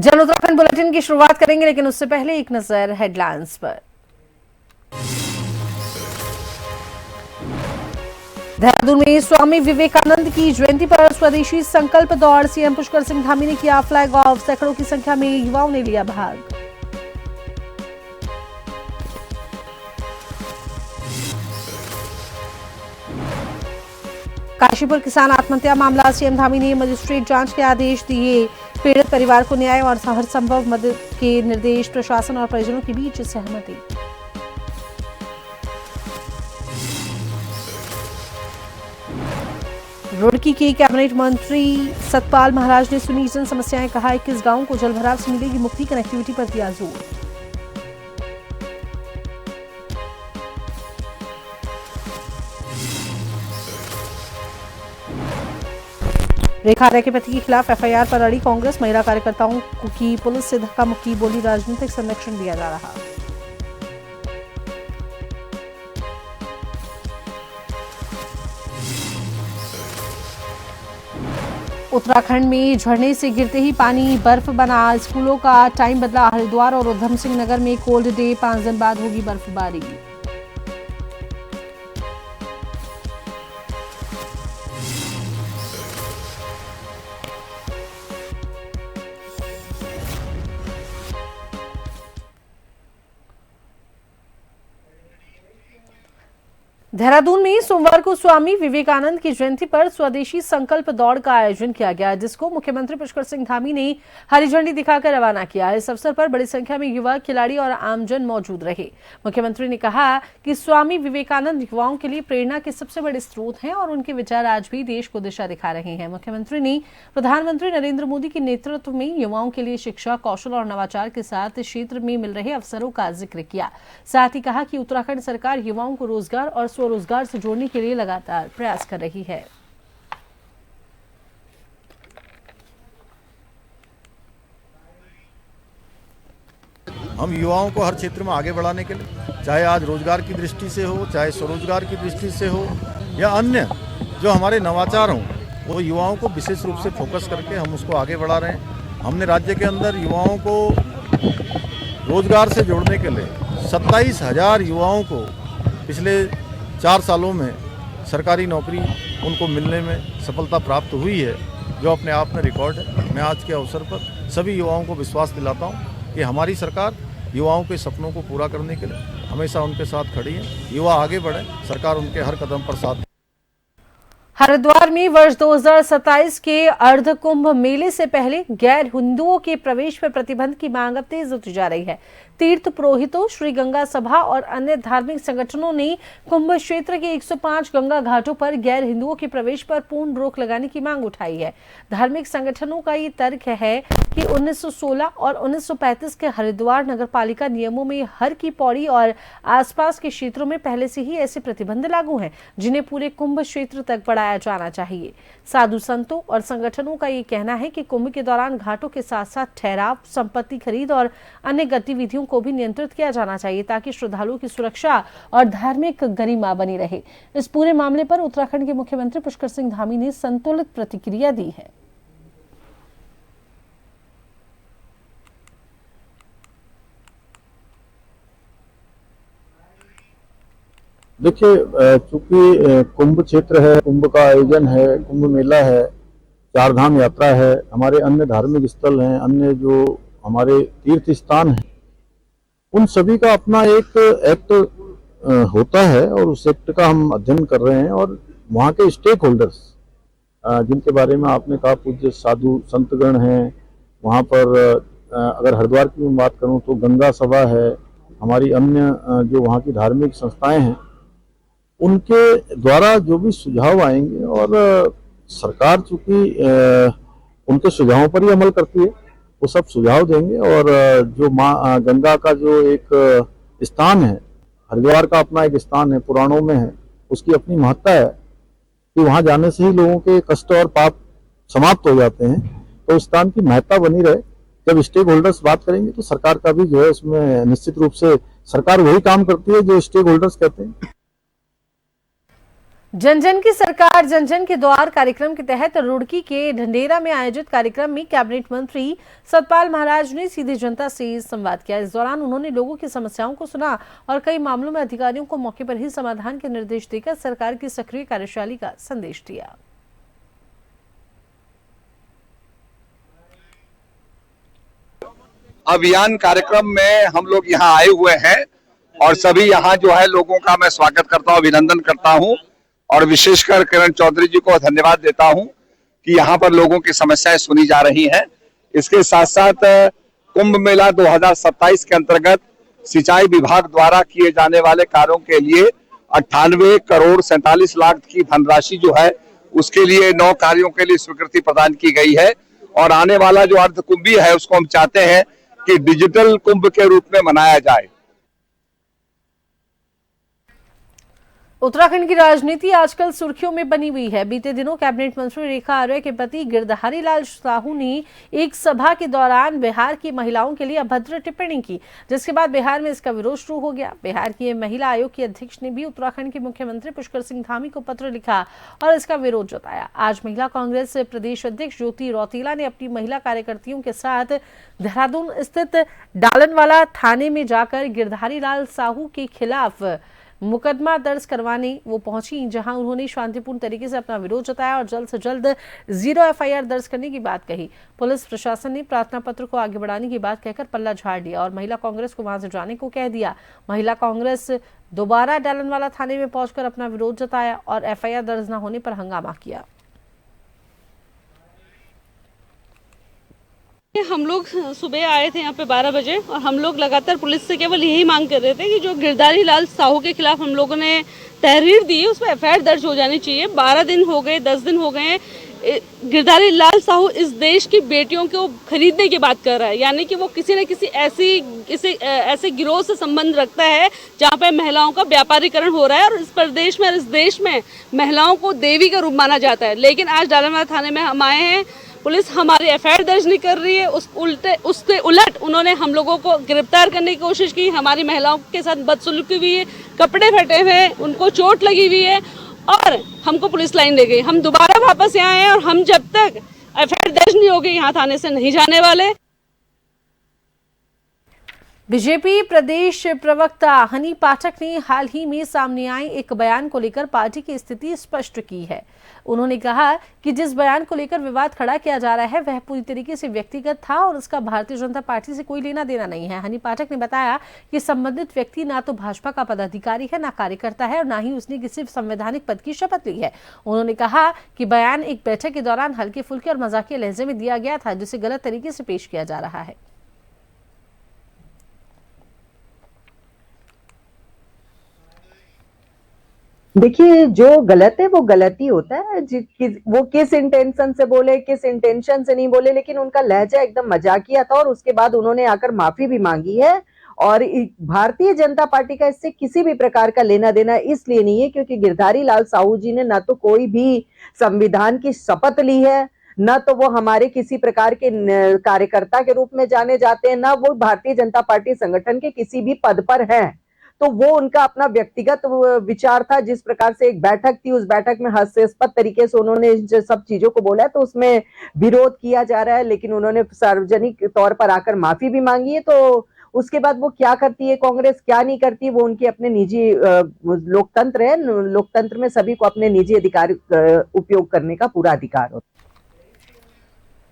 जन उत्तराखंड बुलेटिन की शुरुआत करेंगे, लेकिन उससे पहले एक नजर हेडलाइंस पर। देहरादून में स्वामी विवेकानंद की जयंती पर स्वदेशी संकल्प दौड़, सीएम पुष्कर सिंह धामी ने किया फ्लैग ऑफ, सैकड़ों की संख्या में युवाओं ने लिया भाग। काशीपुर किसान आत्महत्या मामला, सीएम धामी ने मजिस्ट्रेट जांच के आदेश दिए, पीड़ित परिवार को न्याय और हर संभव मदद के निर्देश, प्रशासन और परिजनों के बीच सहमति। रुड़की के कैबिनेट मंत्री सतपाल महाराज ने सुनी जन समस्याएं, कहा 21 गांवों को जलभराव से मिलेगी मुक्ति, कनेक्टिविटी पर दिया जोर। रेखा रे के पति के खिलाफ एफआईआर पर अड़ी कांग्रेस, महिला कार्यकर्ताओं की पुलिस से धक्का मुक्की, बोली राजनीतिक संरक्षण दिया जा रहा। उत्तराखंड में झरने से गिरते ही पानी बर्फ बना, स्कूलों का टाइम बदला, हरिद्वार और उधम सिंह नगर में कोल्ड डे, 5 दिन बाद होगी बर्फबारी। देहरादून में सोमवार को स्वामी विवेकानंद की जयंती पर स्वदेशी संकल्प दौड़ का आयोजन किया गया, जिसको मुख्यमंत्री पुष्कर सिंह धामी ने हरी झंडी दिखाकर रवाना किया। इस अवसर पर बड़ी संख्या में युवा, खिलाड़ी और आमजन मौजूद रहे। मुख्यमंत्री ने कहा कि स्वामी विवेकानंद युवाओं के लिए प्रेरणा के सबसे बड़े स्रोत हैं और उनके विचार आज भी देश को दिशा दिखा रहे हैं। मुख्यमंत्री ने प्रधानमंत्री नरेंद्र मोदी के नेतृत्व में युवाओं के लिए शिक्षा, कौशल और नवाचार के साथ क्षेत्र में मिल रहे अवसरों का जिक्र किया। साथ ही कहा कि उत्तराखंड सरकार युवाओं को रोजगार और स्वरोजगार से जोड़ने के लिए लगातार प्रयास कर रही है। हम युवाओं को हर क्षेत्र में आगे बढ़ाने के लिए, चाहे आज रोजगार की दृष्टि से हो, चाहे स्वरोजगार की दृष्टि से हो या अन्य जो हमारे नवाचार हों, वो युवाओं को विशेष रूप से फोकस करके हम उसको आगे बढ़ा रहे हैं। हमने राज्य के अंदर युवाओं को रोजगार से जोड़ने के लिए 27,000 युवाओं को पिछले 4 सालों में सरकारी नौकरी उनको मिलने में सफलता प्राप्त हुई है, जो अपने आप में रिकॉर्ड है। मैं आज के अवसर पर सभी युवाओं को विश्वास दिलाता हूं कि हमारी सरकार युवाओं के सपनों को पूरा करने के लिए हमेशा उनके साथ खड़ी है। युवा आगे बढ़े, सरकार उनके हर कदम पर साथ। हरिद्वार में वर्ष 2027 के अर्ध कुंभ मेले से पहले गैर हिंदुओं के प्रवेश पर प्रतिबंध की मांग अब तेज होती जा रही है। तीर्थ पुरोहितों, श्री गंगा सभा और अन्य धार्मिक संगठनों ने कुंभ क्षेत्र के 105 गंगा घाटों पर गैर हिंदुओं के प्रवेश पर पूर्ण रोक लगाने की मांग उठाई है। धार्मिक संगठनों का ये तर्क है कि 1916 और 1935 के हरिद्वार नगरपालिका नियमों में हर की पौड़ी और आसपास के क्षेत्रों में पहले से ही ऐसे प्रतिबंध लागू हैं, जिन्हें पूरे कुंभ क्षेत्र तक बढ़ाया जाना चाहिए। साधु संतों और संगठनों का ये कहना है कि कुंभ के दौरान घाटों के साथ साथ ठहराव, संपत्ति खरीद और अन्य गतिविधियों को भी नियंत्रित किया जाना चाहिए, ताकि श्रद्धालुओं की सुरक्षा और धार्मिक गरिमा बनी रहे। इस पूरे मामले पर उत्तराखंड के मुख्यमंत्री पुष्कर सिंह धामी ने संतुलित प्रतिक्रिया दी है। देखिए, चूंकि कुंभ क्षेत्र है, कुंभ का आयोजन है, कुंभ मेला है, 4 धाम यात्रा है, हमारे अन्य धार्मिक स्थल हैं, अन्य जो हमारे तीर्थ स्थान हैं, उन सभी का अपना एक एक्ट होता है और उस एक्ट का हम अध्ययन कर रहे हैं। और वहाँ के स्टेक होल्डर्स जिनके बारे में आपने कहा, पूज्य साधु संतगण हैं वहाँ पर। अगर हरिद्वार की मैं बात करूँ तो गंगा सभा है, हमारी अन्य जो वहाँ की धार्मिक संस्थाएं हैं, उनके द्वारा जो भी सुझाव आएंगे, और सरकार चूंकि उनके सुझावों पर ही अमल करती है, वो सब सुझाव देंगे। और जो माँ गंगा का जो एक स्थान है, हरिद्वार का अपना एक स्थान है, पुराणों में है, उसकी अपनी महत्ता है कि वहां जाने से ही लोगों के कष्ट और पाप समाप्त हो जाते हैं। तो उस स्थान की महत्ता बनी रहे। जब स्टेक होल्डर्स बात करेंगे तो सरकार का भी जो है उसमें निश्चित रूप से सरकार वही काम करती है जो स्टेक होल्डर्स कहते हैं। जन जन की सरकार जन जन के द्वार कार्यक्रम के तहत रुड़की के ढंढेरा में आयोजित कार्यक्रम में कैबिनेट मंत्री सतपाल महाराज ने सीधे जनता से संवाद किया। इस दौरान उन्होंने लोगों की समस्याओं को सुना और कई मामलों में अधिकारियों को मौके पर ही समाधान के निर्देश देकर सरकार की सक्रिय कार्यशैली का संदेश दिया। अभियान कार्यक्रम में हम लोग यहाँ आए हुए हैं और सभी यहाँ जो है लोगों का मैं स्वागत करता हूँ, अभिनंदन करता हूँ और विशेषकर किरण चौधरी जी को धन्यवाद देता हूँ कि यहाँ पर लोगों की समस्याएं सुनी जा रही हैं। इसके साथ साथ कुंभ मेला 2027 के अंतर्गत सिंचाई विभाग द्वारा किए जाने वाले कार्यों के लिए 98 करोड़ 47 लाख की धनराशि जो है उसके लिए 9 कार्यों के लिए स्वीकृति प्रदान की गई है और आने वाला जो अर्ध कुंभी है उसको हम चाहते हैं कि डिजिटल कुंभ के रूप में मनाया जाए। उत्तराखंड की राजनीति आजकल सुर्खियों में बनी हुई है। बीते दिनों कैबिनेट मंत्री रेखा आर्य के पति गिरधारी लाल साहू ने एक सभा के दौरान बिहार की महिलाओं के लिए अभद्र टिप्पणी की, जिसके बाद बिहार में इसका विरोध शुरू हो गया। बिहार की महिला आयोग की अध्यक्ष ने भी उत्तराखंड के मुख्यमंत्री पुष्कर सिंह धामी को पत्र लिखा और इसका विरोध जताया। आज महिला कांग्रेस प्रदेश अध्यक्ष ज्योति रौतेला ने अपनी महिला कार्यकर्तियों के साथ देहरादून स्थित डालनवाला थाने में जाकर गिरधारी लाल साहू के खिलाफ मुकदमा दर्ज करवाने वो पहुंची, जहां उन्होंने शांतिपूर्ण तरीके से अपना विरोध जताया और जल्द से जल्द 0 एफआईआर दर्ज करने की बात कही। पुलिस प्रशासन ने प्रार्थना पत्र को आगे बढ़ाने की बात कहकर पल्ला झाड़ दिया और महिला कांग्रेस को वहां से जाने को कह दिया। महिला कांग्रेस दोबारा डालनवाला थाने में पहुंचकर अपना विरोध जताया और एफआईआर दर्ज न होने पर हंगामा किया। हम लोग सुबह आए थे यहाँ पे 12 बजे और हम लोग लगातार पुलिस से केवल यही मांग कर रहे थे कि जो गिरधारी लाल साहू के खिलाफ हम लोगों ने तहरीर दी उस पर एफआईआर दर्ज हो जानी चाहिए। 12 दिन हो गए, 10 दिन हो गए, गिरधारी लाल साहू इस देश की बेटियों को खरीदने की बात कर रहा है, यानी कि वो किसी न किसी ऐसे गिरोह से संबंध रखता है जहाँ पे महिलाओं का व्यापारीकरण हो रहा है और इस प्रदेश में, इस देश में महिलाओं को देवी का रूप माना जाता है। लेकिन आज डालनवाला थाने में हम आए हैं, पुलिस हमारी एफआईआर दर्ज नहीं कर रही है, उसके उलट उन्होंने हम लोगों को गिरफ्तार करने की कोशिश की। हमारी महिलाओं के साथ बदसलूकी हुई है, कपड़े फटे हुए, उनको चोट लगी हुई है और हमको पुलिस लाइन ले गई। हम दोबारा वापस यहाँ आए और हम जब तक एफआईआर दर्ज नहीं होगी यहाँ थाने से नहीं जाने वाले। बीजेपी प्रदेश प्रवक्ता हनी पाठक ने हाल ही में सामने आए एक बयान को लेकर पार्टी की स्थिति स्पष्ट की है। उन्होंने कहा कि जिस बयान को लेकर विवाद खड़ा किया जा रहा है वह पूरी तरीके से व्यक्तिगत था और उसका भारतीय जनता पार्टी से कोई लेना देना नहीं है। हनी पाठक ने बताया कि संबंधित व्यक्ति ना तो भाजपा का पदाधिकारी है, ना कार्यकर्ता है और ना ही उसने किसी संवैधानिक पद की शपथ ली है। उन्होंने कहा कि बयान एक बैठक के दौरान हल्के फुल्के और मजाकिया लहजे में दिया गया था, जिसे गलत तरीके से पेश किया जा रहा है। देखिए, जो गलत है वो गलत ही होता है। वो किस इंटेंशन से बोले, किस इंटेंशन से नहीं बोले, लेकिन उनका लहजा एकदम मजाकिया था और उसके बाद उन्होंने आकर माफी भी मांगी है। और भारतीय जनता पार्टी का इससे किसी भी प्रकार का लेना देना इसलिए नहीं है क्योंकि गिरधारी लाल साहू जी ने ना तो कोई भी संविधान की शपथ ली है, न तो वो हमारे किसी प्रकार के कार्यकर्ता के रूप में जाने जाते हैं, न वो भारतीय जनता पार्टी संगठन के किसी भी पद पर हैं। तो वो उनका अपना व्यक्तिगत विचार था। जिस प्रकार से एक बैठक थी, उस बैठक में हास्यास्पद तरीके से उन्होंने जो सब चीजों को बोला है तो उसमें विरोध किया जा रहा है, लेकिन उन्होंने सार्वजनिक तौर पर आकर माफी भी मांगी है। तो उसके बाद वो क्या करती है कांग्रेस, क्या नहीं करती, वो उनके अपने निजी लोकतंत्र है। लोकतंत्र में सभी को अपने निजी अधिकार उपयोग करने का पूरा अधिकार होता है।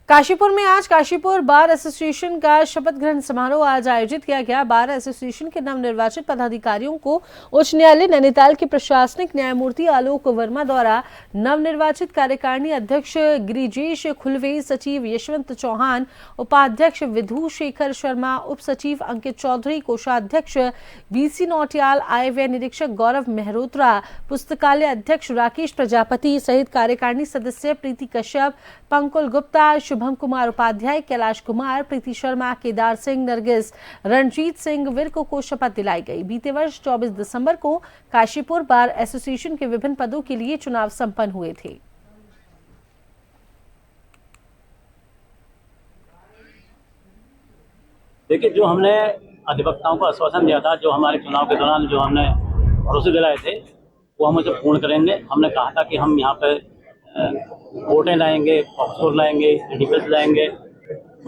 काशीपुर में आज काशीपुर बार एसोसिएशन का शपथ ग्रहण समारोह आज आयोजित किया गया। बार एसोसिएशन के नवनिर्वाचित पदाधिकारियों को उच्च न्यायालय नैनीताल के प्रशासनिक न्यायमूर्ति आलोक वर्मा द्वारा नवनिर्वाचित कार्यकारिणी अध्यक्ष गिरिजेश खुलवे, सचिव यशवंत चौहान, उपाध्यक्ष विधु शेखर शर्मा, उप सचिव अंकित चौधरी, कोषाध्यक्ष बीसी नौटियाल, आयव्यय निरीक्षक गौरव मेहरोत्रा, पुस्तकालय अध्यक्ष राकेश प्रजापति सहित कार्यकारिणी सदस्य प्रीति कश्यप, पंकुल गुप्ता, शुभम कुमार उपाध्याय, कैलाश कुमार, प्रीति शर्मा, केदार सिंह, नरगिस, रणजीत सिंह विर्क को शपथ दिलाई गई। बीते वर्ष 24 दिसंबर को काशीपुर बार एसोसिएशन के विभिन्न पदों के लिए चुनाव संपन्न हुए थे। देखिए, जो हमने अधिवक्ताओं को आश्वासन दिया था, जो हमारे चुनाव के दौरान जो हमने भरोसे दिलाए थे, वो हम उसे पूर्ण करेंगे। हमने कहा था कि हम यहाँ पे बोटें लाएंगे, ऑफशोर लाएंगे, डिफेंस लाएंगे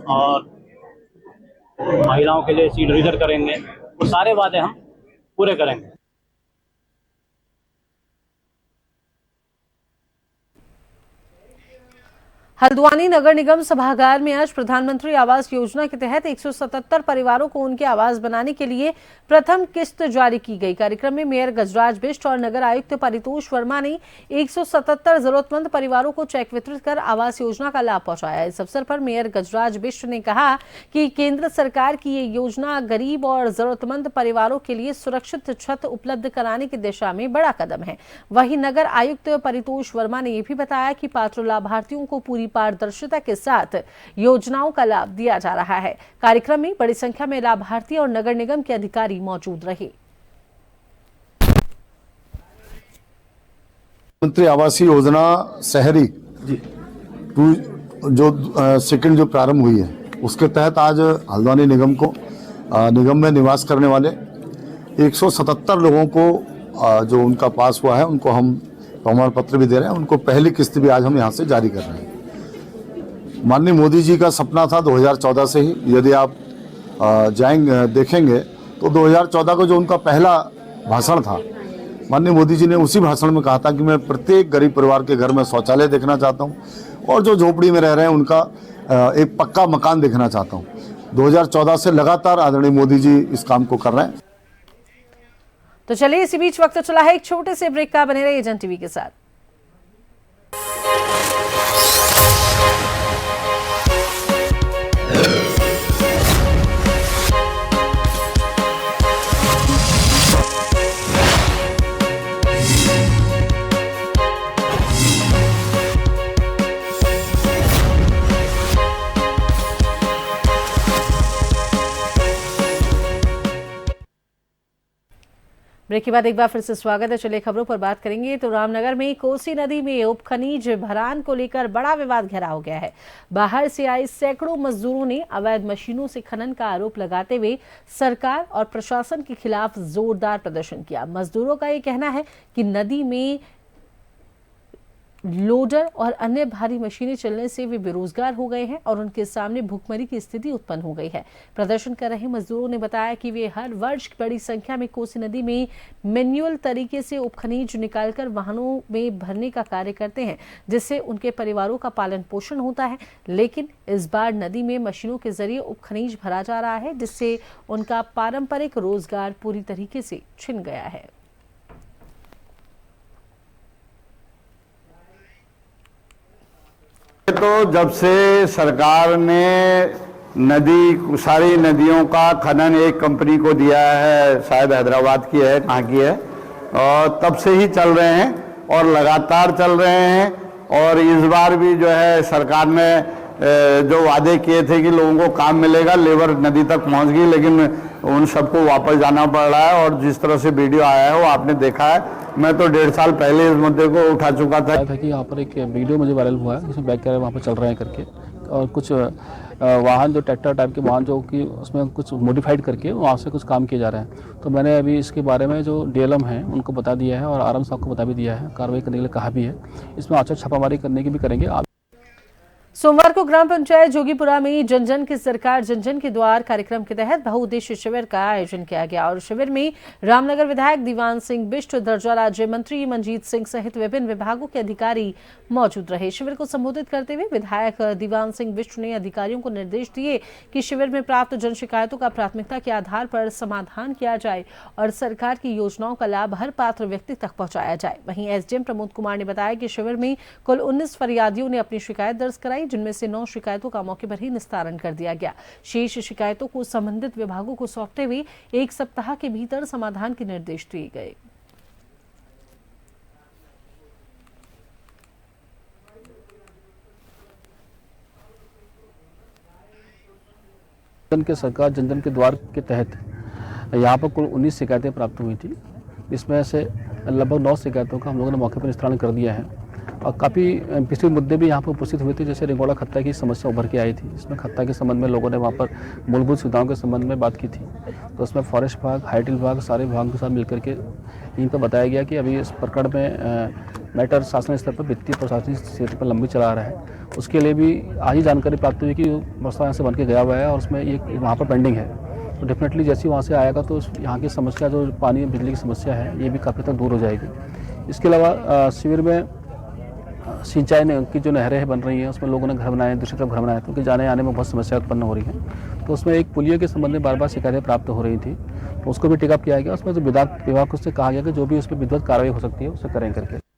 और महिलाओं के लिए सीट रिजर्व करेंगे। वो सारे वादे हम पूरे करेंगे। हल्द्वानी नगर निगम सभागार में आज प्रधानमंत्री आवास योजना के तहत 177 परिवारों को उनके आवास बनाने के लिए प्रथम किस्त जारी की गई। कार्यक्रम में मेयर गजराज बिष्ट और नगर आयुक्त परितोष वर्मा ने 177 जरूरतमंद परिवारों को चेक वितरित कर आवास योजना का लाभ पहुंचाया। इस अवसर पर मेयर गजराज बिष्ट ने कहा कि केंद्र सरकार की ये योजना गरीब और जरूरतमंद परिवारों के लिए सुरक्षित छत उपलब्ध कराने की दिशा में बड़ा कदम है। वहीं नगर आयुक्त परितोष वर्मा ने यह भी बताया कि पात्र लाभार्थियों को पूरी पारदर्शिता के साथ योजनाओं का लाभ दिया जा रहा है। कार्यक्रम में बड़ी संख्या में लाभार्थी और नगर निगम के अधिकारी मौजूद रहे। प्रधानमंत्री आवासीय योजना शहरी जो सेकंड जो प्रारंभ हुई है, उसके तहत आज हल्द्वानी निगम को निगम में निवास करने वाले 177 लोगों को जो उनका पास हुआ है, उनको हम प्रमाण पत्र भी दे रहे हैं। उनको पहली किस्त भी आज हम यहाँ से जारी कर रहे हैं। माननीय मोदी जी का सपना था 2014 से ही, यदि आप जाएंगे देखेंगे तो 2014 को जो उनका पहला भाषण था, माननीय मोदी जी ने उसी भाषण में कहा था कि मैं प्रत्येक गरीब परिवार के घर में शौचालय देखना चाहता हूं और जो झोपड़ी में रह रहे हैं उनका एक पक्का मकान देखना चाहता हूं। 2014 से लगातार आदरणीय मोदी जी इस काम को कर रहे हैं। तो चलिए, इसी बीच वक्त चला है एक छोटे से ब्रेक का। बने रहिए जन टीवी के साथ। ब्रेक के बाद एक बार फिर से स्वागत है। चलिए खबरों पर बात करेंगे तो रामनगर में कोसी नदी में उप खनिज भरान को लेकर बड़ा विवाद गहरा हो गया है। बाहर से आए सैकड़ों मजदूरों ने अवैध मशीनों से खनन का आरोप लगाते हुए सरकार और प्रशासन के खिलाफ जोरदार प्रदर्शन किया। मजदूरों का ये कहना है कि नदी में लोडर और अन्य भारी मशीनें चलने से वे बेरोजगार हो गए हैं और उनके सामने भूखमरी की स्थिति उत्पन्न हो गई है। प्रदर्शन कर रहे मजदूरों ने बताया कि वे हर वर्ष बड़ी संख्या में कोसी नदी में मैन्युअल तरीके से उपखनिज निकालकर वाहनों में भरने का कार्य करते हैं, जिससे उनके परिवारों का पालन पोषण होता है। लेकिन इस बार नदी में मशीनों के जरिए उपखनिज भरा जा रहा है, जिससे उनका पारंपरिक रोजगार पूरी तरीके से छिन गया है। तो जब से सरकार ने सारी नदियों का खनन एक कंपनी को दिया है, शायद हैदराबाद की है, कहाँ की है, और तब से ही चल रहे हैं और लगातार चल रहे हैं। और इस बार भी जो है सरकार ने जो वादे किए थे कि लोगों को काम मिलेगा, लेबर नदी तक पहुंच गई, लेकिन उन सबको वापस जाना पड़ रहा है। और जिस तरह से वीडियो आया है वो आपने देखा है। मैं तो 1.5 साल पहले इस मुद्दे को उठा चुका था कि यहाँ पर एक वीडियो मुझे वायरल हुआ है, जिसमें बैक कैमरे वहाँ पर चल रहे हैं करके, और कुछ वाहन जो ट्रैक्टर टाइप के वाहन जो कि उसमें कुछ मॉडिफाइड करके वहाँ से कुछ काम किए जा रहे हैं। तो मैंने अभी इसके बारे में जो डीएलएम हैं उनको बता दिया है और आरएम साहब को बता भी दिया है, कार्रवाई करने के लिए कहा भी है। इसमें औचक छापामारी करने की भी करेंगे। सोमवार को ग्राम पंचायत जोगीपुरा में जन जन की सरकार जन जन के द्वार कार्यक्रम के तहत बहुउद्देशीय शिविर का आयोजन किया गया और शिविर में रामनगर विधायक दीवान सिंह बिष्ट, दर्जा राज्य मंत्री मनजीत सिंह सहित विभिन्न विभागों के अधिकारी मौजूद रहे। शिविर को संबोधित करते हुए विधायक दीवान सिंह बिष्ट ने अधिकारियों को निर्देश दिए कि शिविर में प्राप्त जन शिकायतों का प्राथमिकता के आधार पर समाधान किया जाए और सरकार की योजनाओं का लाभ हर पात्र व्यक्ति तक पहुंचाया जाए। वहीं एसडीएम प्रमोद कुमार ने बताया कि शिविर में कुल 19 फरियादियों ने अपनी शिकायत दर्ज कराई, जिनमें से 9 शिकायतों का मौके पर ही निस्तारण कर दिया गया। शेष शिकायतों को संबंधित विभागों को सौंपते हुए 1 सप्ताह के भीतर समाधान के निर्देश दिए गए। जन के सरकार जन जन के द्वार के तहत यहाँ पर कुल 19 शिकायतें प्राप्त हुई थी। इसमें से लगभग 9 शिकायतों का हम लोगों ने मौके पर निस्तारण कर दिया है। और काफ़ी पिछले मुद्दे भी यहाँ पर उपस्थित हुए थे, जैसे रिंगोड़ा खत्ता की समस्या उभर के आई थी। इसमें खत्ता के संबंध में लोगों ने वहाँ पर मूलभूत सुविधाओं के संबंध में बात की थी। तो उसमें फॉरेस्ट विभाग, हाईटेक विभाग, सारे विभागों के साथ मिलकर के इनको बताया गया कि अभी इस प्रकरण में मैटर शासन स्तर पर, वित्तीय प्रशासनिक क्षेत्र पर लंबी चला रहा है। उसके लिए भी आज ही जानकारी प्राप्त हुई कि प्रस्ताव यहाँ से बन के गया हुआ है और उसमें एक वहाँ पर पेंडिंग है। तो डेफिनेटली जैसे ही वहाँ से आएगा तो यहाँ की समस्या, जो पानी बिजली की समस्या है, ये भी काफ़ी तक दूर हो जाएगी। इसके अलावा शिविर में सिंचाई की जो नहरें बन रही हैं उसमें लोगों ने घर बनाए, दूसरी तरफ घर बनाए, क्योंकि जाने आने में बहुत समस्या उत्पन्न हो रही है। तो उसमें एक पुलिया के संबंध में बार बार शिकायतें प्राप्त हो रही थी, तो उसको भी टेकअप किया गया। उसमें जो विभाग से कहा गया कि जो भी उस पर विधिवत कार्रवाई हो सकती है उसे करें करके।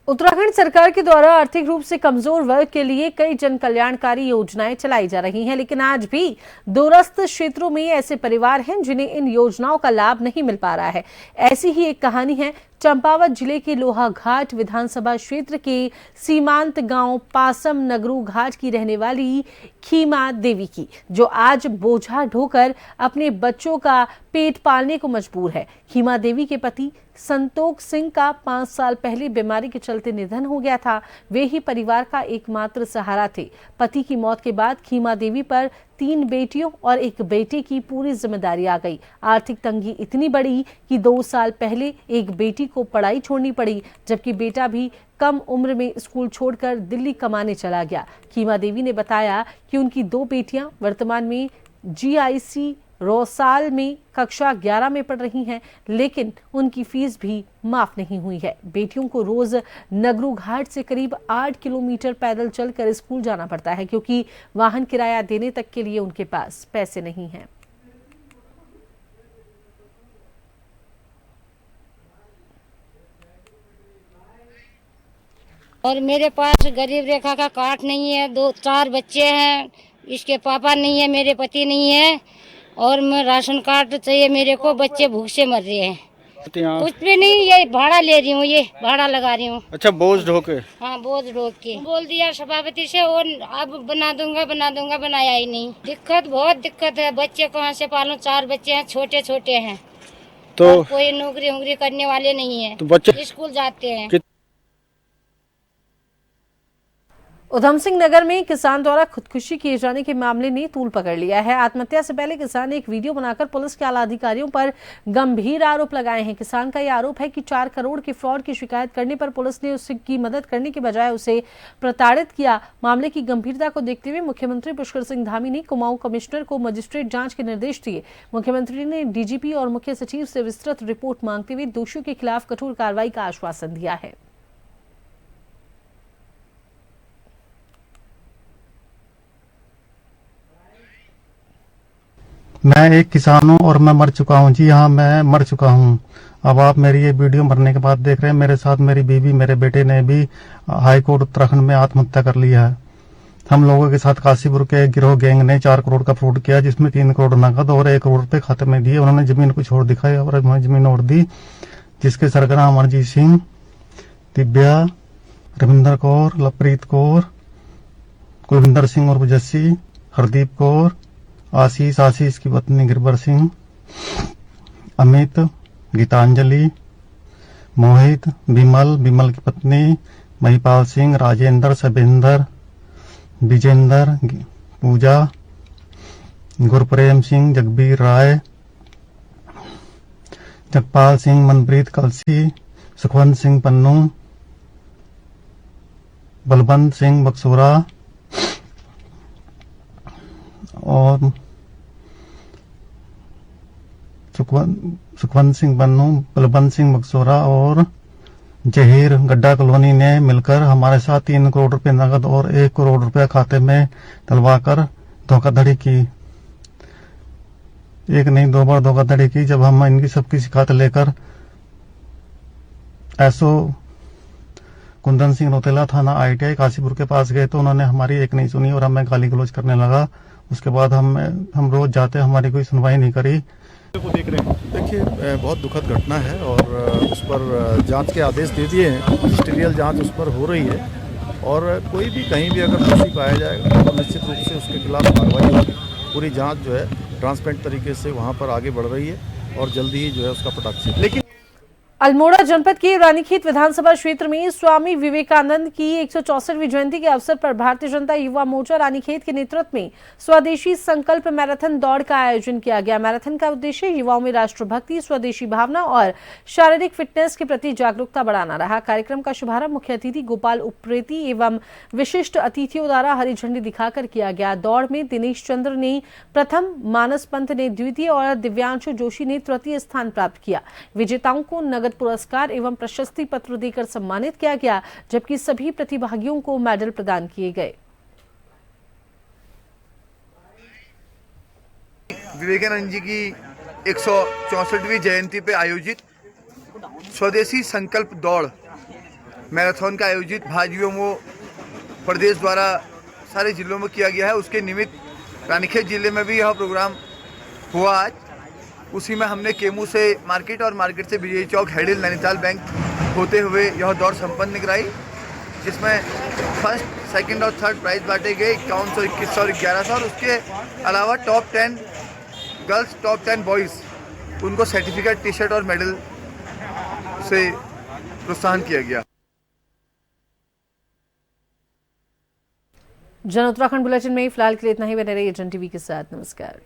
उत्तराखंड सरकार के द्वारा आर्थिक रूप से कमजोर वर्ग के लिए कई जन कल्याणकारी योजनाएं चलाई जा रही हैं, लेकिन आज भी दूरस्थ क्षेत्रों में ऐसे परिवार हैं जिन्हें इन योजनाओं का लाभ नहीं मिल पा रहा है। ऐसी ही एक कहानी है चंपावत जिले के लोहाघाट विधानसभा क्षेत्र के सीमांत गांव पासम नगरू घाट की रहने वाली खीमा देवी की, जो आज बोझा ढोकर अपने बच्चों का पेट पालने को मजबूर है। खीमा देवी के पति संतोख सिंह का 5 साल पहले बीमारी के चलते निधन हो गया था। वे ही परिवार का एकमात्र सहारा थे। पति की मौत के बाद खीमा देवी पर 3 बेटियों और 1 बेटे की पूरी जिम्मेदारी आ गई। आर्थिक तंगी इतनी बड़ी कि 2 साल पहले एक बेटी को पढ़ाई छोड़नी पड़ी, जबकि बेटा भी कम उम्र में स्कूल छोड़कर दिल्ली कमाने चला गया। खीमा देवी ने बताया कि उनकी 2 बेटियां वर्तमान में GIC रोसाल में कक्षा 11 में पढ़ रही हैं, लेकिन उनकी फीस भी माफ नहीं हुई है। बेटियों को रोज नगरू घाट से करीब 8 किलोमीटर पैदल चलकर स्कूल जाना पड़ता है, क्योंकि वाहन किराया देने तक के लिए उनके पास पैसे नहीं हैं। और मेरे पास गरीब रेखा का कार्ड नहीं है, 2-4 बच्चे हैं, इसके पापा नहीं है, मेरे पति नहीं है, और मैं राशन कार्ड चाहिए मेरे को। बच्चे भूख से मर रहे हैं। कुछ भी नहीं, ये भाड़ा ले रही हूँ, ये भाड़ा लगा रही हूँ। अच्छा, बोझ ढो के? हाँ, बोझ ढो के। बोल दिया सभापति से, और अब बना दूंगा, बनाया ही नहीं। बहुत दिक्कत है। बच्चे कहाँ से पालूं? 4 बच्चे हैं, छोटे छोटे हैं, तो कोई नौकरी करने वाले नहीं है, तो बच्चे स्कूल जाते हैं। उधम सिंह नगर में किसान द्वारा खुदकुशी किए जाने के मामले ने तूल पकड़ लिया है। आत्महत्या से पहले किसान ने एक वीडियो बनाकर पुलिस के आला अधिकारियों पर गंभीर आरोप लगाए हैं। किसान का यह आरोप है कि 4 करोड़ के फ्रॉड की शिकायत करने पर पुलिस ने उसकी मदद करने के बजाय उसे प्रताड़ित किया। मामले की गंभीरता को देखते हुए मुख्यमंत्री पुष्कर सिंह धामी ने कुमाऊं कमिश्नर को मजिस्ट्रेट जांच के निर्देश दिए। मुख्यमंत्री ने DGP और मुख्य सचिव से विस्तृत रिपोर्ट मांगते हुए दोषियों के खिलाफ कठोर कार्रवाई का आश्वासन दिया है। मैं एक किसान हूँ और मैं मर चुका हूँ। जी हाँ, मैं मर चुका हूँ। अब आप मेरी ये वीडियो मरने के बाद देख रहे हैं। मेरे साथ मेरी बीवी, मेरे बेटे ने भी हाई कोर्ट उत्तराखंड में आत्महत्या कर लिया है। हम लोगों के साथ काशीपुर के गिरोह गैंग ने 4 करोड़ का फ्रॉड किया, जिसमें 3 करोड़ नकद और 1 करोड़ रुपए खाते में दिए। उन्होंने जमीन कुछ और दिखाई और हमें जमीन और दी, जिसके सरगना अमरजीत सिंह, दिव्या, रविंदर कौर, लवप्रीत कौर, कुलविंदर सिंह और जस्सी, हरदीप कौर, आशीष की पत्नी गिरबर सिंह, अमित, गीतांजलि, मोहित, विमल की पत्नी महिपाल सिंह, राजेंद्र, शबेंद्र, विजेंद्र, पूजा, गुरप्रेम सिंह, जगबीर राय, जगपाल सिंह, मनप्रीत कलसी, सुखवंत सिंह पन्नू, बलवंत सिंह बक्सोरा और सुखवंत सिंह पन्नू, बलवंत सिंह बक्सोरा और जहीर गड्ढा कॉलोनी ने मिलकर हमारे साथ 3 करोड़ रुपए नकद और 1 करोड़ रुपए खाते में डलवाकर धोखाधड़ी की। एक नहीं 2 बार धोखाधड़ी की। जब हम इनकी सबकी शिकायत लेकर SO कुंदन सिंह रोतेला थाना ITI काशीपुर के पास गए तो उन्होंने हमारी एक नहीं सुनी और हमें गाली गलौज करने लगा। उसके बाद हम रोज जाते, हमारी कोई सुनवाई नहीं करी। देखिए, बहुत दुखद घटना है और उस पर जांच के आदेश दे दिए हैं। मजिस्ट्रियल जांच उस पर हो रही है और कोई भी कहीं भी अगर दोषी पाया जाएगा तो निश्चित रूप से उसके खिलाफ कार्रवाई होगी। पूरी जांच जो है ट्रांसपेरेंट तरीके से वहां पर आगे बढ़ रही है और जल्दी ही जो है उसका पटाक्षेप। लेकिन अल्मोड़ा जनपद के रानीखेत विधानसभा क्षेत्र में स्वामी विवेकानंद की 164वीं जयंती के अवसर पर भारतीय जनता युवा मोर्चा रानीखेत के नेतृत्व में स्वदेशी संकल्प मैराथन दौड़ का आयोजन किया गया। मैराथन का उद्देश्य युवाओं में राष्ट्रभक्ति, स्वदेशी भावना और शारीरिक फिटनेस के प्रति जागरूकता बढ़ाना रहा। कार्यक्रम का शुभारंभ मुख्य अतिथि गोपाल उप्रेती एवं विशिष्ट अतिथियों द्वारा हरी झंडी दिखाकर किया गया। दौड़ में दिनेश चंद्र ने प्रथम, मानस पंत ने द्वितीय और दिव्यांशु जोशी ने तृतीय स्थान प्राप्त किया। विजेताओं को नगद पुरस्कार एवं प्रशस्ति पत्र देकर सम्मानित किया गया, जबकि सभी प्रतिभागियों को मेडल प्रदान किए गए। विवेकानंद जी की 164वीं जयंती पे आयोजित स्वदेशी संकल्प दौड़ मैराथन का आयोजित भाजयुमो प्रदेश द्वारा सारे जिलों में किया गया है। उसके निमित्त रानीखेत जिले में भी यह प्रोग्राम हुआ आज। उसी में हमने केमू से मार्केट और मार्केट से विजय चौक, हेडिल, नैनीताल बैंक होते हुए यह दौड़ संपन्न कराई, जिसमें फर्स्ट, सेकंड और थर्ड प्राइज बांटे गए 5100, 2100 और 1100। और उसके अलावा टॉप 10 गर्ल्स, टॉप 10 बॉयज़, उनको सर्टिफिकेट, टी शर्ट और मेडल से प्रोत्साहन किया गया। जन उत्तराखंड बुलेटिन में फिलहाल के लिए इतना ही। बने रहिए जन टीवी के साथ। नमस्कार।